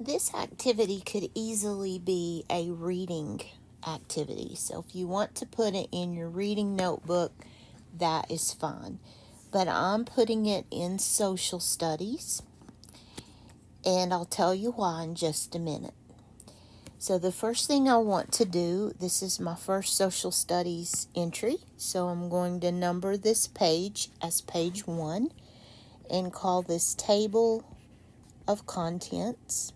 This activity could easily be a reading activity. So if you want to put it in your reading notebook, that is fine. But I'm putting it in social studies, and I'll tell you why in just a minute. So the first thing I want to do, this is my first social studies entry, so I'm going to number this page as page 1 and call this table of contents.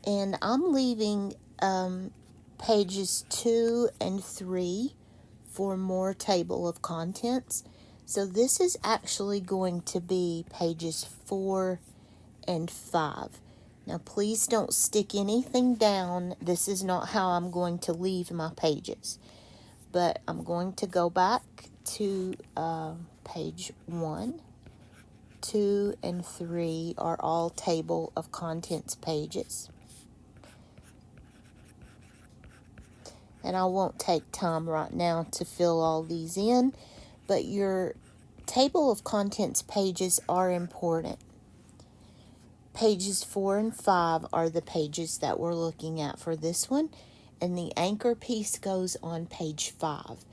And I'm leaving pages 2 and 3 for more table of contents. So this is actually going to be pages 4 and 5. Now please don't stick anything down. This is not how I'm going to leave my pages. But I'm going to go back to page 1, 2, and 3 are all table of contents pages. And I won't take time right now to fill all these in, but your table of contents pages are important. Pages 4 and 5 are the pages that we're looking at for this one, and the anchor piece goes on page 5.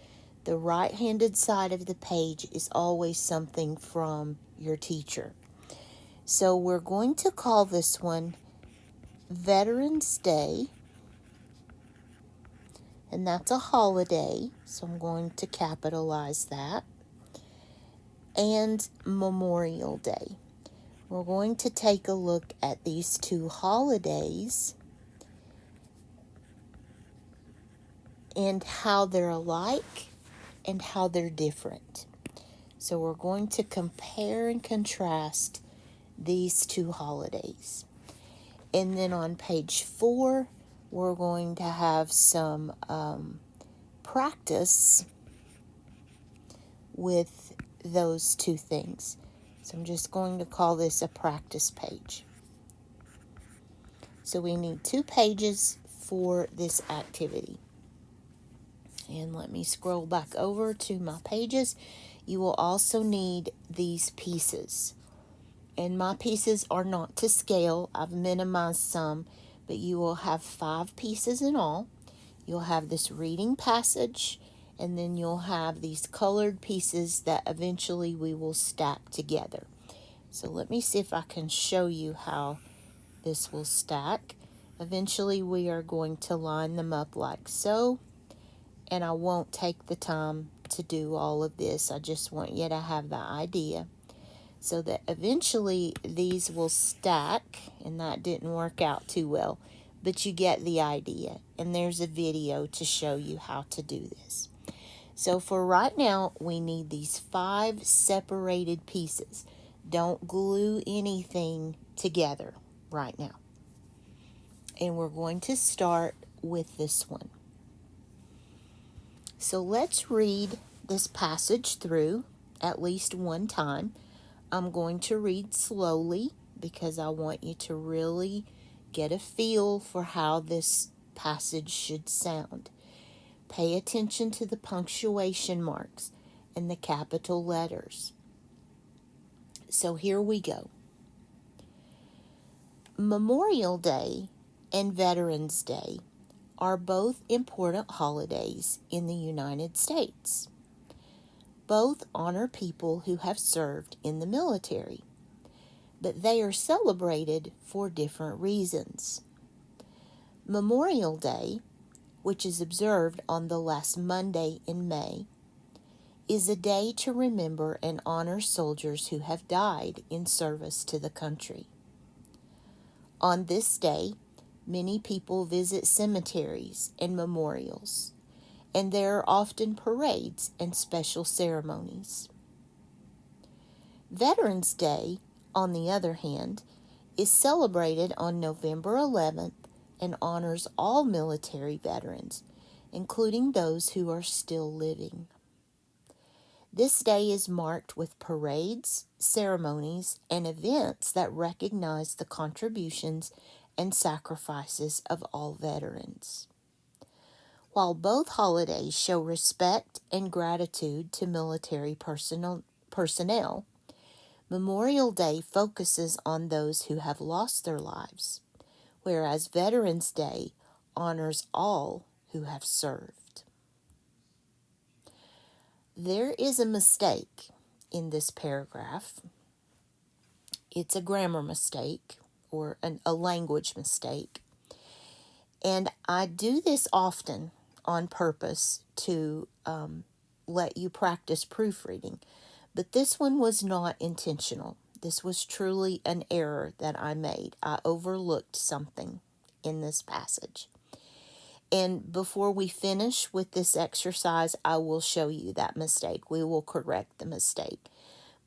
The right-handed side of the page is always something from your teacher. So we're going to call this one Veterans Day, and that's a holiday, so I'm going to capitalize that, and Memorial Day. We're going to take a look at these two holidays and how they're alike and how they're different. So we're going to compare and contrast these two holidays. And then on page 4, we're going to have some practice with those two things. So I'm just going to call this a practice page. So we need 2 pages for this activity. And let me scroll back over to my pages. You will also need these pieces. And my pieces are not to scale. I've minimized some, but you will have 5 pieces in all. You'll have this reading passage, and then you'll have these colored pieces that eventually we will stack together. So let me see if I can show you how this will stack. Eventually we are going to line them up like so, and I won't take the time to do all of this. I just want you to have the idea, so that eventually these will stack, and that didn't work out too well, but you get the idea, and there's a video to show you how to do this. So for right now, we need these 5 separated pieces. Don't glue anything together right now. And we're going to start with this one. So let's read this passage through at least one time. I'm going to read slowly because I want you to really get a feel for how this passage should sound. Pay attention to the punctuation marks and the capital letters. So here we go. Memorial Day and Veterans Day are both important holidays in the United States. Both honor people who have served in the military, but they are celebrated for different reasons. Memorial Day, which is observed on the last Monday in May, is a day to remember and honor soldiers who have died in service to the country. On this day, many people visit cemeteries and memorials, and there are often parades and special ceremonies. Veterans Day, on the other hand, is celebrated on November 11th and honors all military veterans, including those who are still living. This day is marked with parades, ceremonies, and events that recognize the contributions and sacrifices of all veterans. While both holidays show respect and gratitude to military personnel. Memorial Day focuses on those who have lost their lives, whereas Veterans Day honors all who have served. There is a mistake in this paragraph. It's a grammar mistake or a language mistake. And I do this often on purpose to let you practice proofreading. But this one was not intentional. This was truly an error that I made. I overlooked something in this passage. And before we finish with this exercise, I will show you that mistake. We will correct the mistake.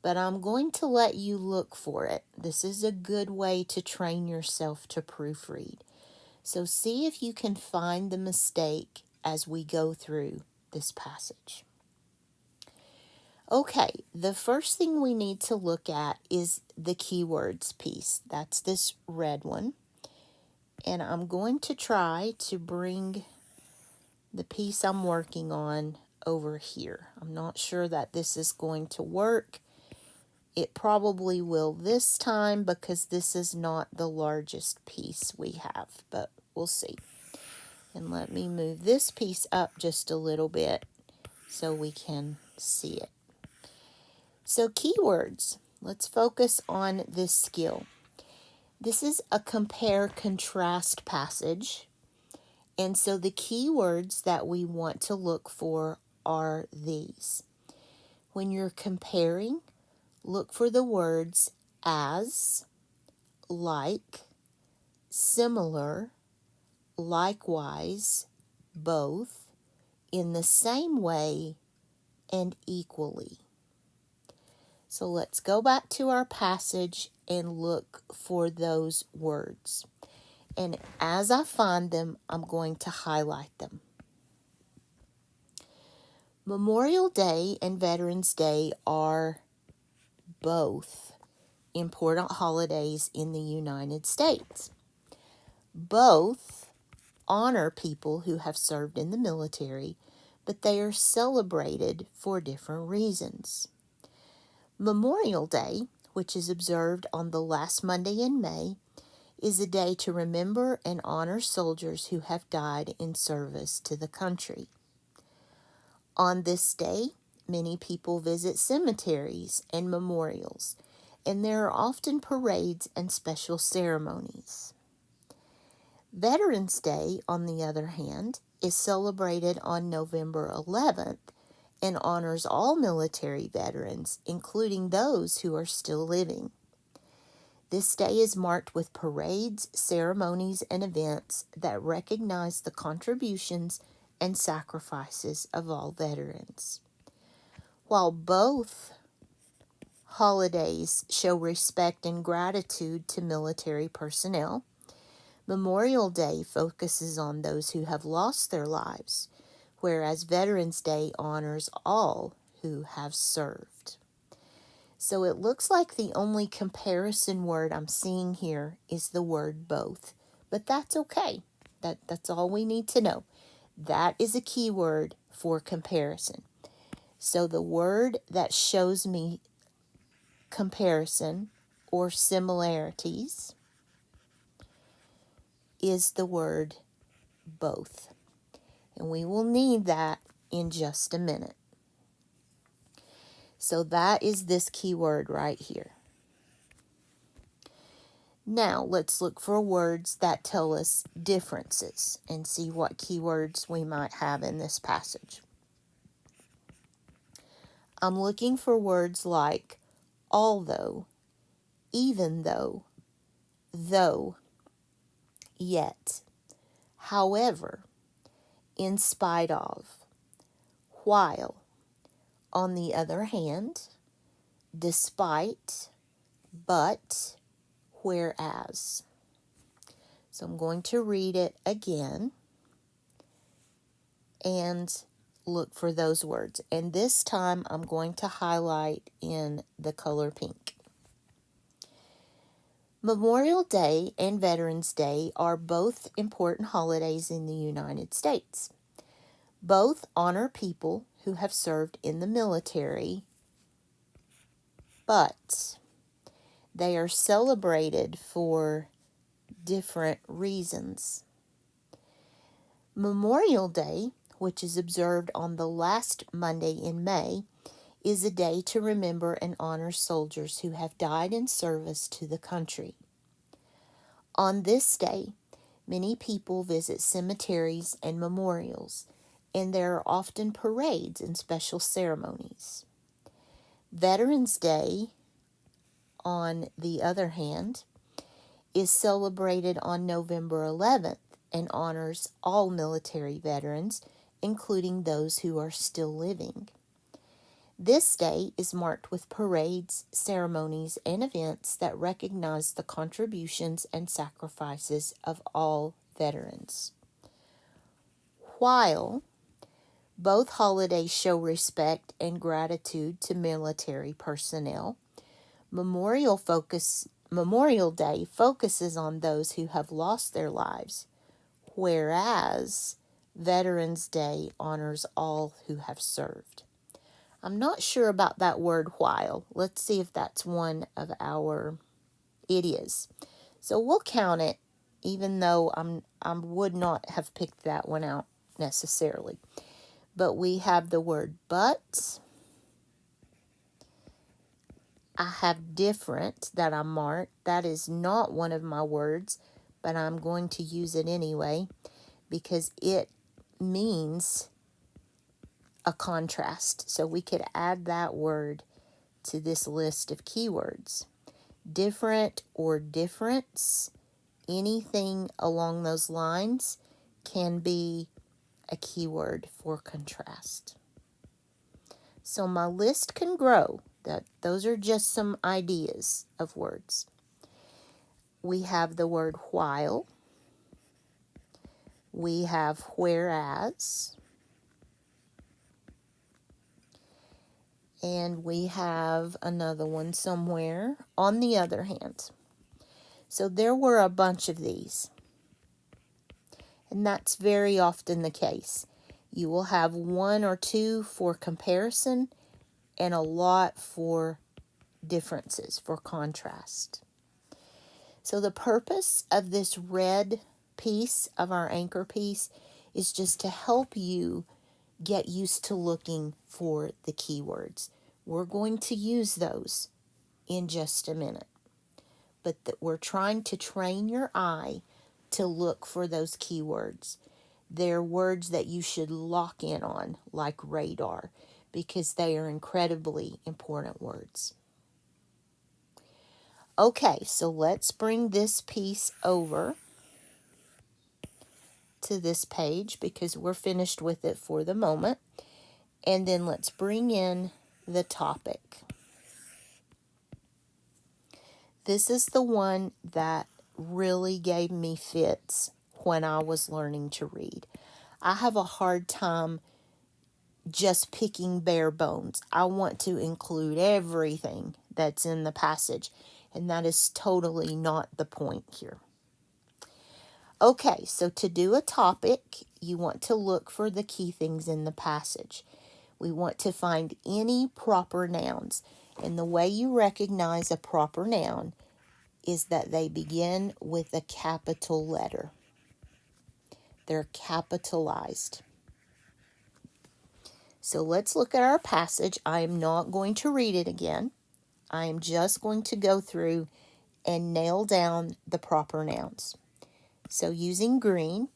But I'm going to let you look for it. This is a good way to train yourself to proofread. So see if you can find the mistake as we go through this passage. Okay, the first thing we need to look at is the keywords piece. That's this red one. And I'm going to try to bring the piece I'm working on over here. I'm not sure that this is going to work. It probably will this time because this is not the largest piece we have, but we'll see. And let me move this piece up just a little bit so we can see it. So keywords, let's focus on this skill. This is a compare-contrast passage, and so the keywords that we want to look for are these. When you're comparing, look for the words as, like, similar, likewise, both, in the same way, and equally. So let's go back to our passage and look for those words. And as I find them, I'm going to highlight them. Memorial Day and Veterans Day are both important holidays in the United States. Both honor people who have served in the military, but they are celebrated for different reasons. Memorial Day, which is observed on the last Monday in May, is a day to remember and honor soldiers who have died in service to the country. On this day, many people visit cemeteries and memorials, and there are often parades and special ceremonies. Veterans Day, on the other hand, is celebrated on November 11th and honors all military veterans, including those who are still living. This day is marked with parades, ceremonies, and events that recognize the contributions and sacrifices of all veterans. While both holidays show respect and gratitude to military personnel, Memorial Day focuses on those who have lost their lives, whereas Veterans Day honors all who have served. So it looks like the only comparison word I'm seeing here is the word both, but that's okay. That's all we need to know. That is a keyword for comparison. So the word that shows me comparison or similarities is the word both. And we will need that in just a minute. So that is this keyword right here. Now let's look for words that tell us differences and see what keywords we might have in this passage. I'm looking for words like although, even though, yet, however, in spite of, while, on the other hand, despite, but, whereas. So I'm going to read it again and look for those words. And this time I'm going to highlight in the color pink. Memorial Day and Veterans Day are both important holidays in the United States. Both honor people who have served in the military, but they are celebrated for different reasons. Memorial Day, which is observed on the last Monday in May, is a day to remember and honor soldiers who have died in service to the country. On this day, many people visit cemeteries and memorials, and there are often parades and special ceremonies. Veterans Day, on the other hand, is celebrated on November 11th and honors all military veterans, including those who are still living. This day is marked with parades, ceremonies, and events that recognize the contributions and sacrifices of all veterans. While both holidays show respect and gratitude to military personnel, Memorial Day focuses on those who have lost their lives, whereas Veterans Day honors all who have served. I'm not sure about that word while. Let's see if that's one of our it is. So we'll count it, even though I would not have picked that one out necessarily. But we have the word but. I have different that I marked. That is not one of my words, but I'm going to use it anyway because it means a contrast. So we could add that word to this list of keywords. Different or difference, anything along those lines can be a keyword for contrast. So my list can grow. Those are just some ideas of words. We have the word while. We have whereas. And we have another one somewhere, on the other hand. So there were a bunch of these. And that's very often the case. You will have one or two for comparison and a lot for differences, for contrast. So the purpose of this red piece of our anchor piece is just to help you get used to looking for the keywords. We're going to use those in just a minute. But we're trying to train your eye to look for those keywords. They're words that you should lock in on, like radar, because they are incredibly important words. Okay, so let's bring this piece over to this page because we're finished with it for the moment. And then let's bring in the topic. This is the one that really gave me fits when I was learning to read. I have a hard time just picking bare bones. I want to include everything that's in the passage, and that is totally not the point here. Okay, so to do a topic, you want to look for the key things in the passage. We want to find any proper nouns, and the way you recognize a proper noun is that they begin with a capital letter. They're capitalized. So let's look at our passage. I am not going to read it again. I am just going to go through and nail down the proper nouns. So using green,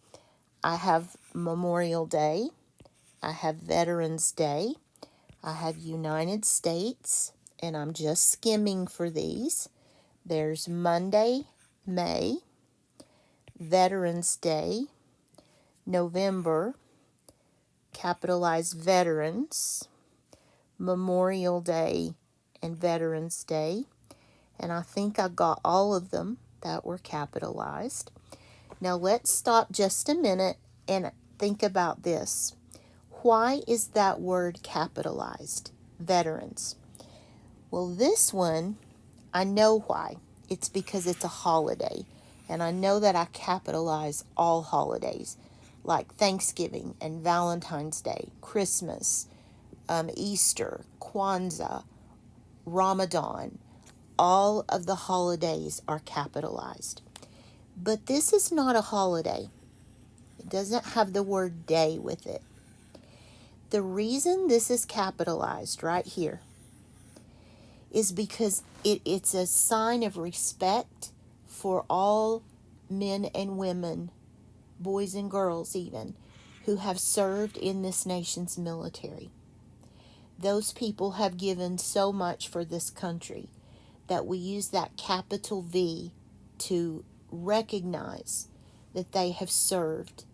I have Memorial Day, I have Veterans Day, I have United States, and I'm just skimming for these. There's Monday, May, Veterans Day, November, capitalized Veterans, Memorial Day, and Veterans Day. And I think I got all of them that were capitalized. Now let's stop just a minute and think about this. Why is that word capitalized? Veterans. Well, this one, I know why. It's because it's a holiday. And I know that I capitalize all holidays, like Thanksgiving and Valentine's Day, Christmas, Easter, Kwanzaa, Ramadan. All of the holidays are capitalized. But this is not a holiday. It doesn't have the word day with it. The reason this is capitalized right here is because it's a sign of respect for all men and women, boys and girls even, who have served in this nation's military. Those people have given so much for this country that we use that capital V to recognize that they have served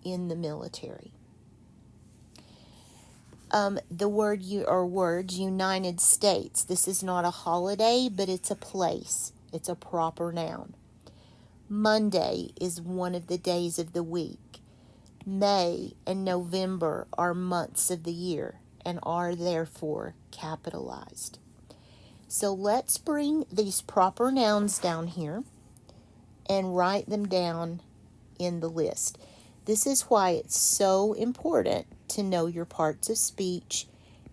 in the military. The words United States. This is not a holiday, but it's a place. It's a proper noun. Monday is one of the days of the week. May and November are months of the year and are therefore capitalized. So let's bring these proper nouns down here and write them down in the list. This is why it's so important to know your parts of speech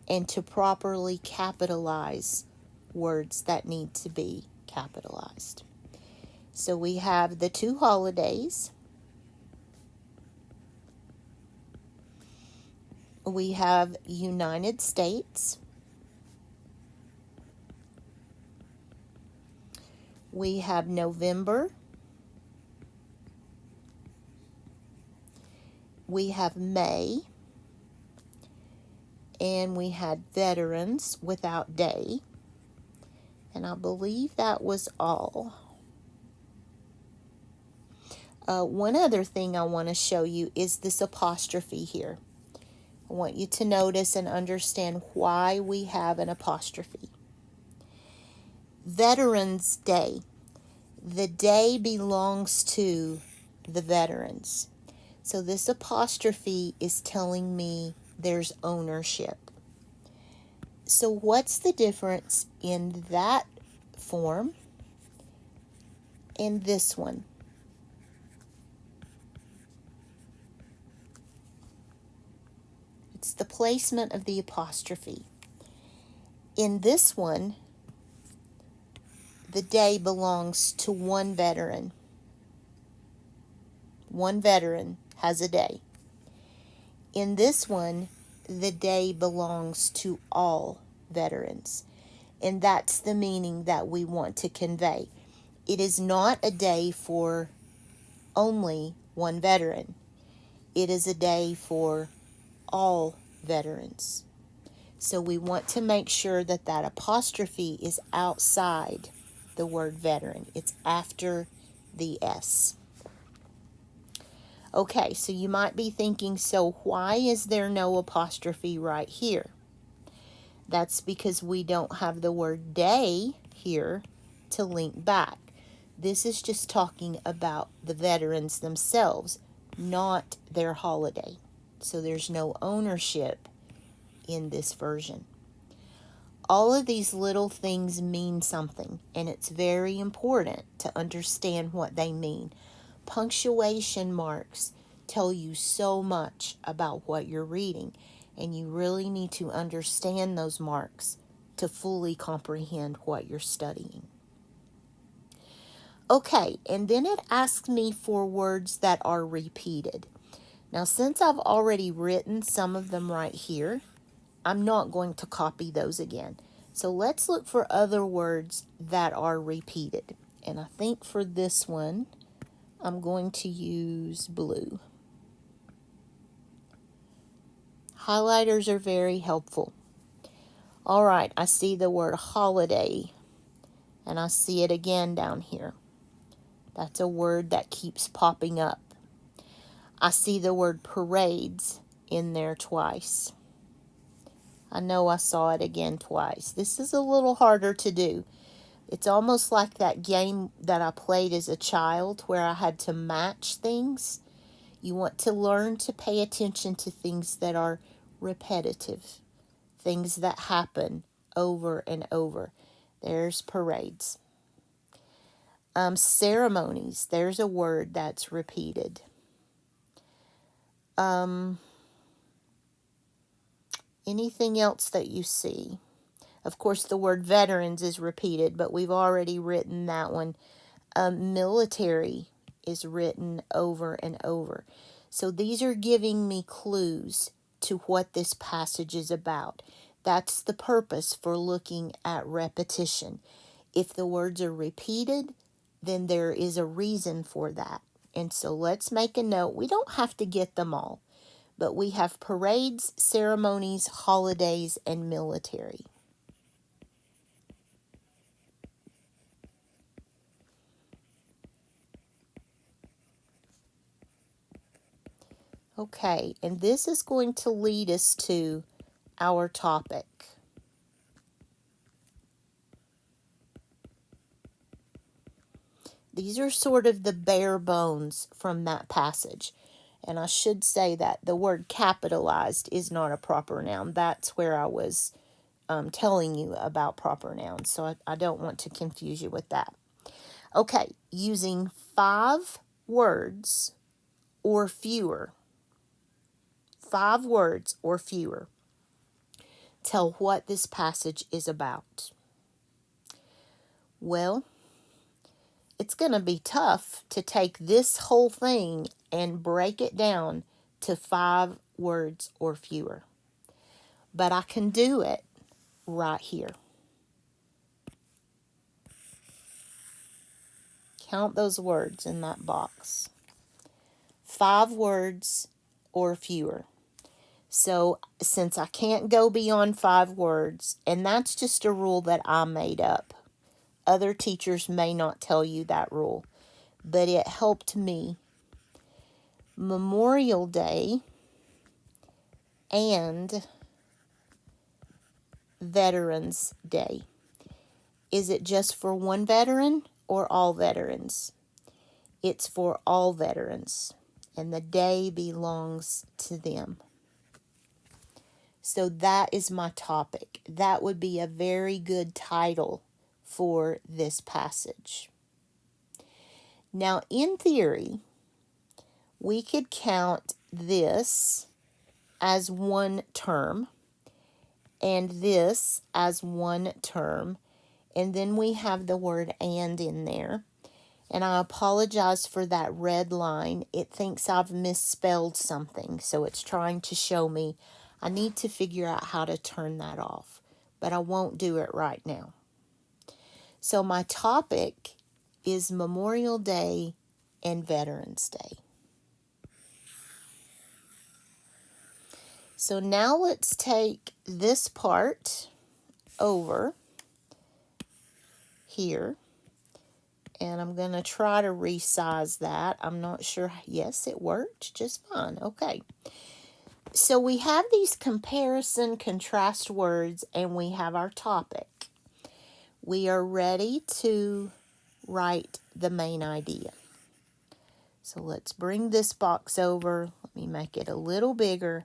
and to properly capitalize words that need to be capitalized. So we have the 2 holidays. We have United States. We have November. We have May. And we had veterans without day. And I believe that was all. One other thing I want to show you is this apostrophe here. I want you to notice and understand why we have an apostrophe. Veterans Day. The day belongs to the veterans. So this apostrophe is telling me there's ownership. So what's the difference in that form and this one? It's the placement of the apostrophe. In this one, the day belongs to one veteran. One veteran has a day. In this one, the day belongs to all veterans. And that's the meaning that we want to convey. It is not a day for only one veteran. It is a day for all veterans. So we want to make sure that that apostrophe is outside the word veteran. It's after the S. Okay, so you might be thinking, so why is there no apostrophe right here? That's because we don't have the word day here to link back. This is just talking about the veterans themselves, not their holiday. So there's no ownership in this version. All of these little things mean something, and it's very important to understand what they mean. Punctuation marks tell you so much about what you're reading, and you really need to understand those marks to fully comprehend what you're studying. Okay, and then it asks me for words that are repeated. Now, since I've already written some of them right here, I'm not going to copy those again. So let's look for other words that are repeated. And I think for this one, I'm going to use blue. Highlighters are very helpful. All right, I see the word holiday, and I see it again down here. That's a word that keeps popping up. I see the word parades in there twice. I know I saw it again twice. This is a little harder to do. It's almost like that game that I played as a child where I had to match things. You want to learn to pay attention to things that are repetitive, things that happen over and over. There's parades. Ceremonies, there's a word that's repeated. Anything else that you see? Of course, the word veterans is repeated, but we've already written that one. Military is written over and over. So these are giving me clues to what this passage is about. That's the purpose for looking at repetition. If the words are repeated, then there is a reason for that. And so let's make a note. We don't have to get them all, but we have parades, ceremonies, holidays, and military. Okay, and this is going to lead us to our topic. These are sort of the bare bones from that passage. And I should say that the word capitalized is not a proper noun. That's where I was telling you about proper nouns. So I don't want to confuse you with that. Okay, using 5 words or fewer. 5 words or fewer. Tell what this passage is about. Well, it's going to be tough to take this whole thing and break it down to 5 words or fewer. But I can do it right here. Count those words in that box. 5 words or fewer. So since I can't go beyond 5 words, and that's just a rule that I made up. Other teachers may not tell you that rule, but it helped me. Memorial Day and Veterans Day. Is it just for one veteran or all veterans? It's for all veterans, and the day belongs to them. So that is my topic. That would be a very good title for this passage. Now, in theory, we could count this as one term and this as one term, and then we have the word and in there. And I apologize for that red line. It thinks I've misspelled something, so it's trying to show me. I need to figure out how to turn that off, but I won't do it right now. So my topic is Memorial Day and Veterans Day. So now let's take this part over here, and I'm going to try to resize that. I'm not sure. Yes, it worked just fine. Okay. So we have these comparison contrast words, and we have our topic. We are ready to write the main idea. So let's bring this box over. Let me make it a little bigger,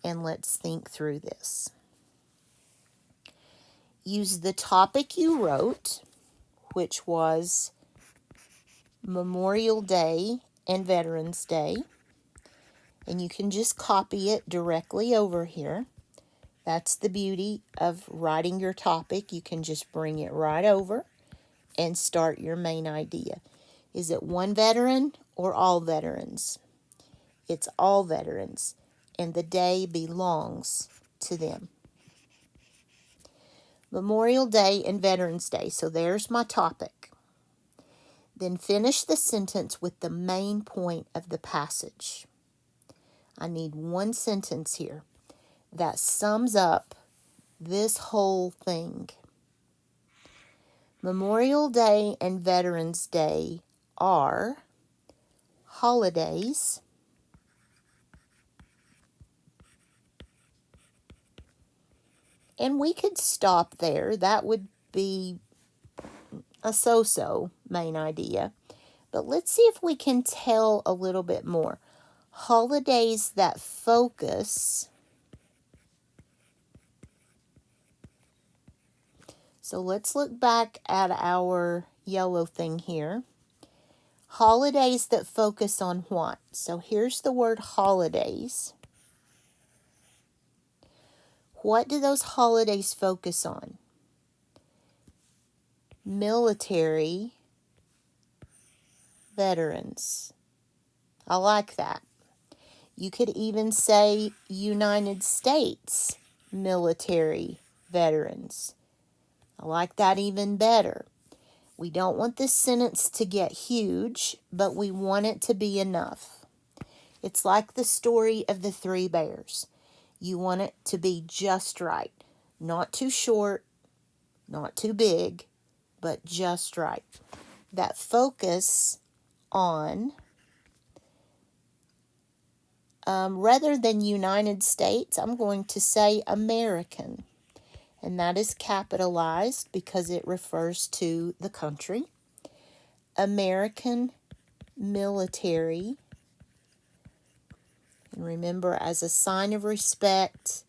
and let's think through this. Use the topic you wrote, which was Memorial Day and Veterans Day. And you can just copy it directly over here. That's the beauty of writing your topic. You can just bring it right over and start your main idea. Is it one veteran or all veterans? It's all veterans, and the day belongs to them. Memorial Day and Veterans Day. So there's my topic. Then finish the sentence with the main point of the passage. I need one sentence here that sums up this whole thing. Memorial Day and Veterans Day are holidays and we could stop there. That would be a so-so main idea. But let's see if we can tell a little bit more. Holidays that focus. So let's look back at our yellow thing here. Holidays that focus on what? So here's the word holidays. What do those holidays focus on? military veterans. I like that. You could even say United States military veterans. I like that even better. We don't want this sentence to get huge, but we want it to be enough. It's like the story of the three bears. You want it to be just right. Not too short, not too big, but just right. That focus on, rather than United States, I'm going to say American. And that is capitalized because it refers to the country. American military. And remember, as a sign of respect,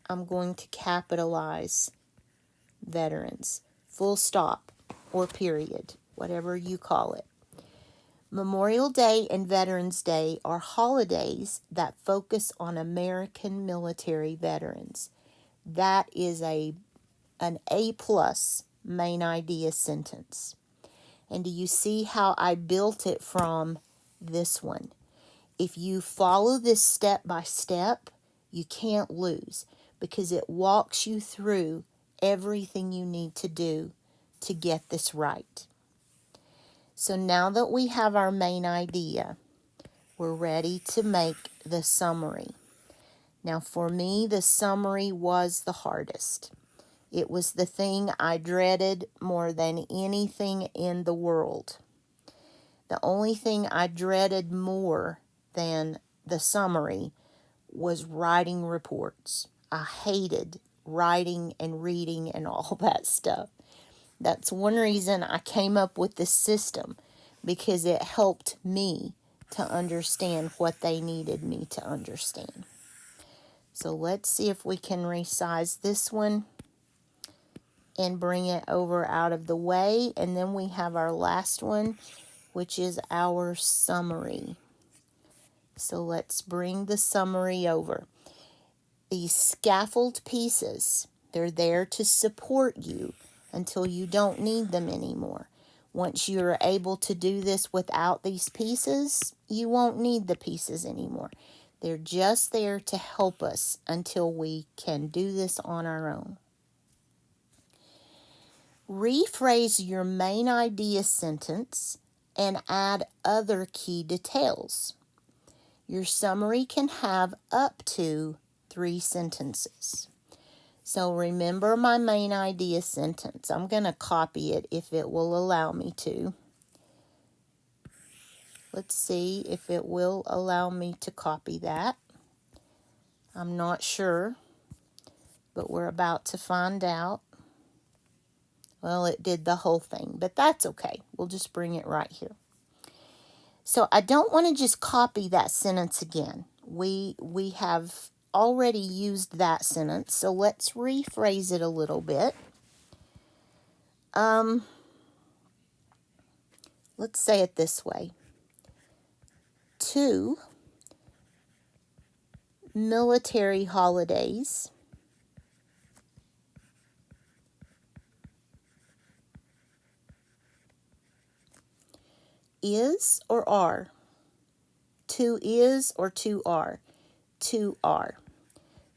I'm going to capitalize veterans. Full stop or period, whatever you call it. Memorial Day and Veterans Day are holidays that focus on American military veterans. That is an A+ main idea sentence. And do you see how I built it from this one? If you follow this step by step, you can't lose because it walks you through everything you need to do to get this right. So now that we have our main idea, we're ready to make the summary. Now for me, the summary was the hardest. It was the thing I dreaded more than anything in the world. The only thing I dreaded more than the summary was writing reports. I hated writing and reading and all that stuff. That's one reason I came up with this system, because it helped me to understand what they needed me to understand. So let's see if we can resize this one and bring it over out of the way. And then we have our last one, which is our summary. So let's bring the summary over. These scaffold pieces, they're there to support you until you don't need them anymore. Once you're able to do this without these pieces, you won't need the pieces anymore. They're just there to help us until we can do this on our own. Rephrase your main idea sentence and add other key details. Your summary can have up to 3 sentences. So remember my main idea sentence. I'm going to copy it if it will allow me to. Let's see if it will allow me to copy that. I'm not sure, but we're about to find out. Well, it did the whole thing, but that's okay. We'll just bring it right here. So I don't want to just copy that sentence again. We have already used that sentence, so let's rephrase it a little bit. Let's say it this way. 2 military holidays is or are? 2 is or 2 are? 2 are.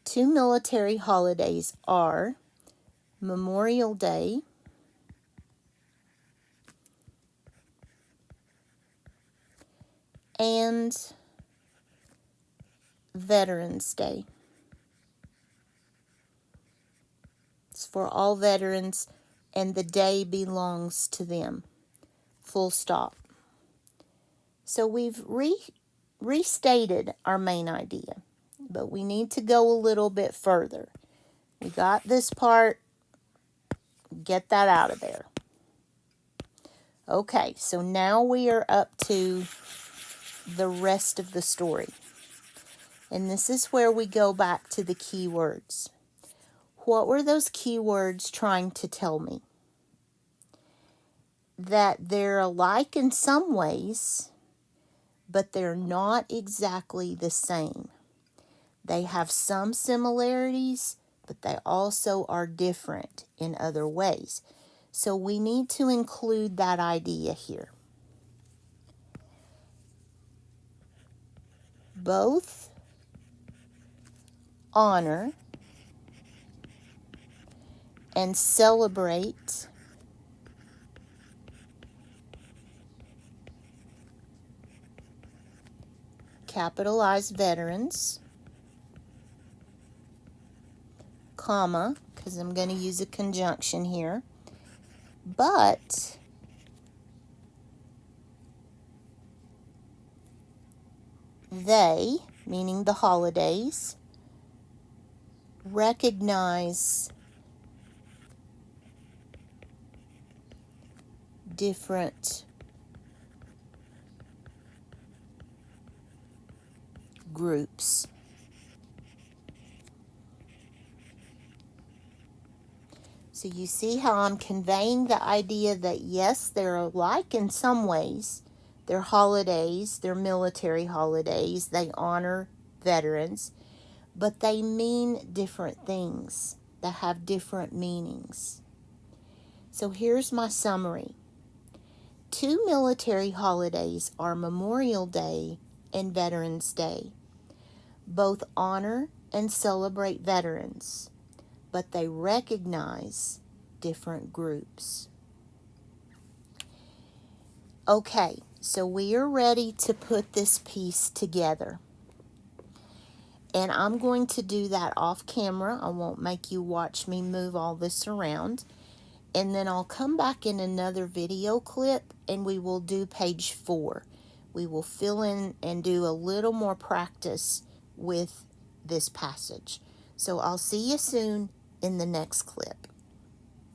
2 military holidays are Memorial Day and Veterans Day. It's for all veterans, and the day belongs to them. Full stop. So we've restated our main idea, but we need to go a little bit further. We got this part. Get that out of there. Okay, so now we are up to the rest of the story. And this is where we go back to the keywords. What were those keywords trying to tell me? That they're alike in some ways, but they're not exactly the same. They have some similarities, but they also are different in other ways. So we need to include that idea here. Both honor and celebrate capitalized veterans, comma, because I'm going to use a conjunction here, but they, meaning the holidays, recognize different groups. So you see how I'm conveying the idea that yes, they're alike in some ways. They're holidays, they're military holidays, they honor veterans, but they mean different things. They have different meanings. So here's my summary. 2 military holidays are Memorial Day and Veterans Day. Both honor and celebrate veterans, but they recognize different groups. Okay, so we are ready to put this piece together. And I'm going to do that off camera. I won't make you watch me move all this around. And then I'll come back in another video clip and we will do page 4. We will fill in and do a little more practice with this passage. So I'll see you soon in the next clip.